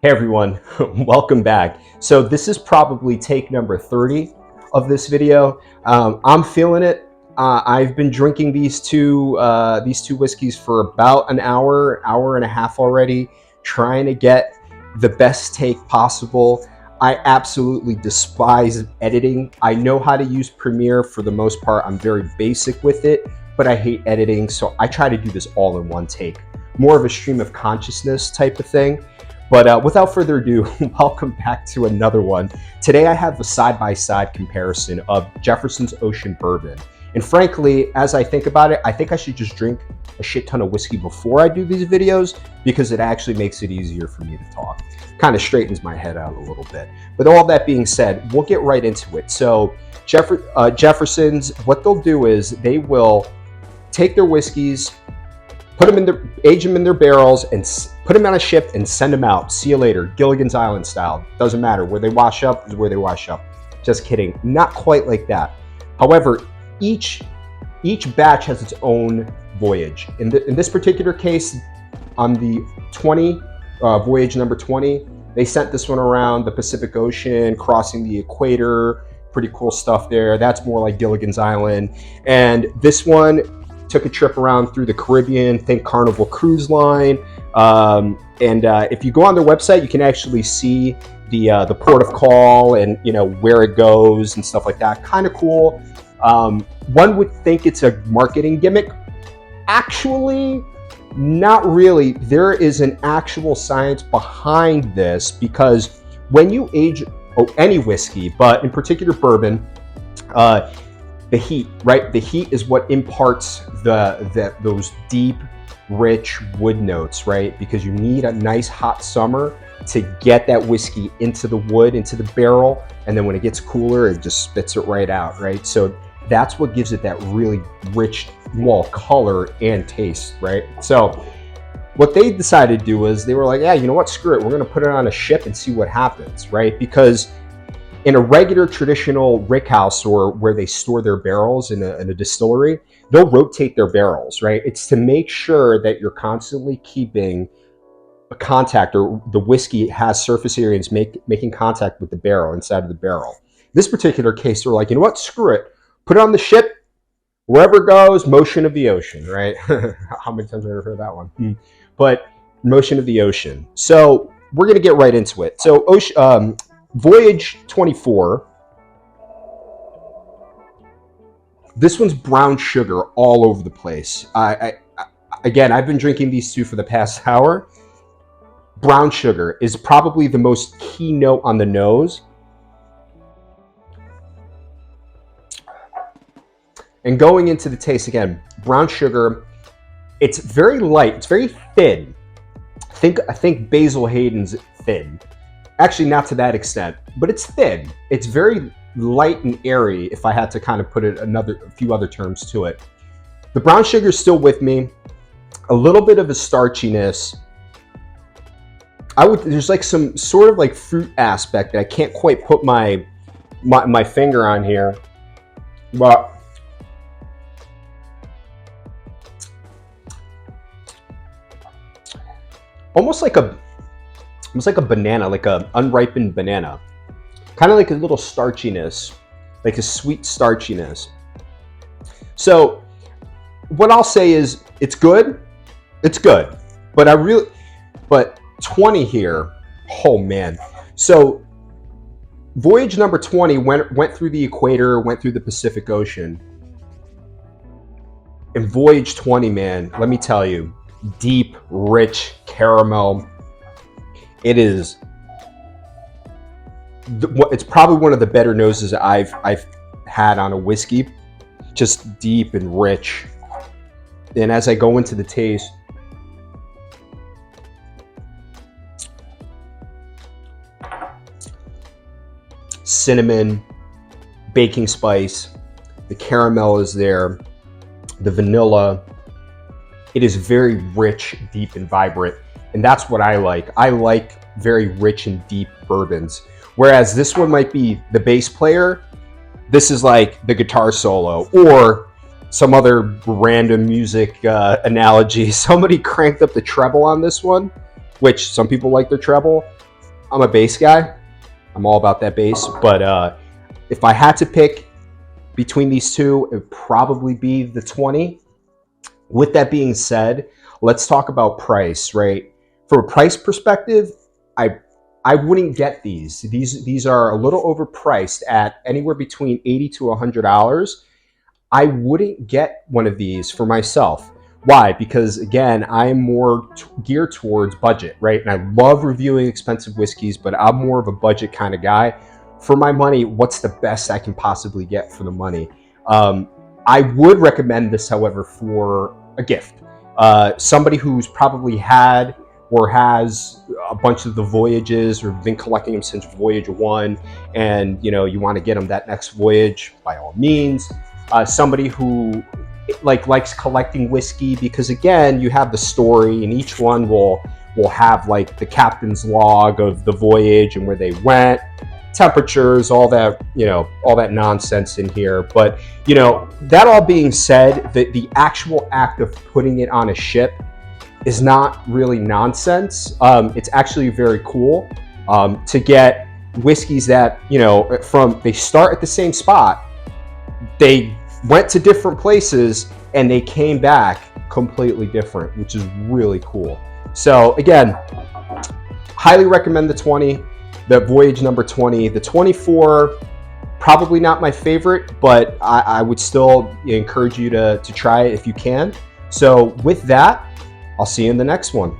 Hey everyone, welcome back. So this is probably take number 30 of this video. I'm feeling it. I've been drinking these two whiskeys for about an hour and a half already, trying to get the best take possible. I absolutely despise editing. I know how to use Premiere for the most part. I'm very basic with it, but I hate editing, so I try to do this all in one take. More of a stream of consciousness type of thing. But without further ado, welcome back to another one. Today I have a side-by-side comparison of Jefferson's Ocean Bourbon. And frankly, as I think about it, I think I should just drink a shit ton of whiskey before I do these videos because it actually makes it easier for me to talk. Kind of straightens my head out a little bit. But all that being said, we'll get right into it. So Jefferson's, what they'll do is they will take their whiskeys, age them in their barrels, and put them on a ship and send them out. See you later, Gilligan's Island style. Doesn't matter where they wash up is where they wash up. Just kidding, not quite like that. However, each batch has its own voyage. In this particular case, on the 20 voyage number 20, they sent this one around the Pacific Ocean, crossing the equator. Pretty cool stuff there. That's more like Gilligan's Island. And this one took a trip around through the Caribbean, think Carnival Cruise Line. If you go on their website, you can actually see the port of call and where it goes and stuff like that. Kind of cool. One would think it's a marketing gimmick. Actually, not really. There is an actual science behind this, because when you age any whiskey, but in particular bourbon, the heat, right? The heat is what imparts those deep, rich wood notes, right? Because you need a nice hot summer to get that whiskey into the wood, into the barrel, and then when it gets cooler, it just spits it right out, right? So that's what gives it that really rich, color and taste, right? So what they decided to do was they were like, yeah, you know what? Screw it. We're going to put it on a ship and see what happens, right? Because in a regular traditional rickhouse, or where they store their barrels in a distillery, they'll rotate their barrels, right? It's to make sure that you're constantly keeping a contact, or the whiskey has surface areas making contact with the barrel, inside of the barrel. This particular case, they're like, you know what? Screw it. Put it on the ship. Wherever it goes, motion of the ocean, right? How many times have I ever heard that one? But motion of the ocean. So we're going to get right into it. So Voyage 24, this one's brown sugar all over the place. Again, I've been drinking these two for the past hour. Brown sugar is probably the most key note on the nose. And going into the taste again, brown sugar, it's very light, it's very thin. I think Basil Hayden's thin. Actually, not to that extent, but it's thin. It's very light and airy, if I had to kind of put it a few other terms to it. The brown sugar is still with me. A little bit of a starchiness. There's like some sort of like fruit aspect that I can't quite put my finger on here, but almost like a banana, like a unripened banana. Kind of like a little starchiness, like a sweet starchiness. So what I'll say is it's good. It's good. But 20 here, oh man. So voyage number 20 went through the equator, went through the Pacific Ocean. And voyage 20, man, let me tell you, deep, rich caramel. It's probably one of the better noses I've had on a whiskey. Just deep and rich. And as I go into the taste, cinnamon, baking spice, the caramel is there, the vanilla. It is very rich, deep, and vibrant. And that's what I like. I like very rich and deep bourbons. Whereas this one might be the bass player. This is like the guitar solo, or some other random music analogy. Somebody cranked up the treble on this one, which some people like their treble. I'm a base guy. I'm all about that base. But if I had to pick between these two, it would probably be the 20. With that being said, let's talk about price, right? From a price perspective, I wouldn't get these. These are a little overpriced at anywhere between $80 to $100. I wouldn't get one of these for myself. Why? Because again, I'm more geared towards budget, right? And I love reviewing expensive whiskeys, but I'm more of a budget kind of guy. For my money, what's the best I can possibly get for the money? I would recommend this, however, for a gift. Somebody who's probably had or has a bunch of the Voyages or been collecting them since Voyage 1, and you want to get them that next voyage, by all means. Somebody who likes collecting whiskey, because again, you have the story, and each one will have like the captain's log of the voyage and where they went, temperatures, all that all that nonsense in here. But that all being said, the actual act of putting it on a ship is not really nonsense. It's actually very cool to get whiskeys that they start at the same spot, they went to different places, and they came back completely different, which is really cool. So again, highly recommend the 20, the Voyage number 20. The 24, probably not my favorite, but I would still encourage you to try it if you can. So with that, I'll see you in the next one.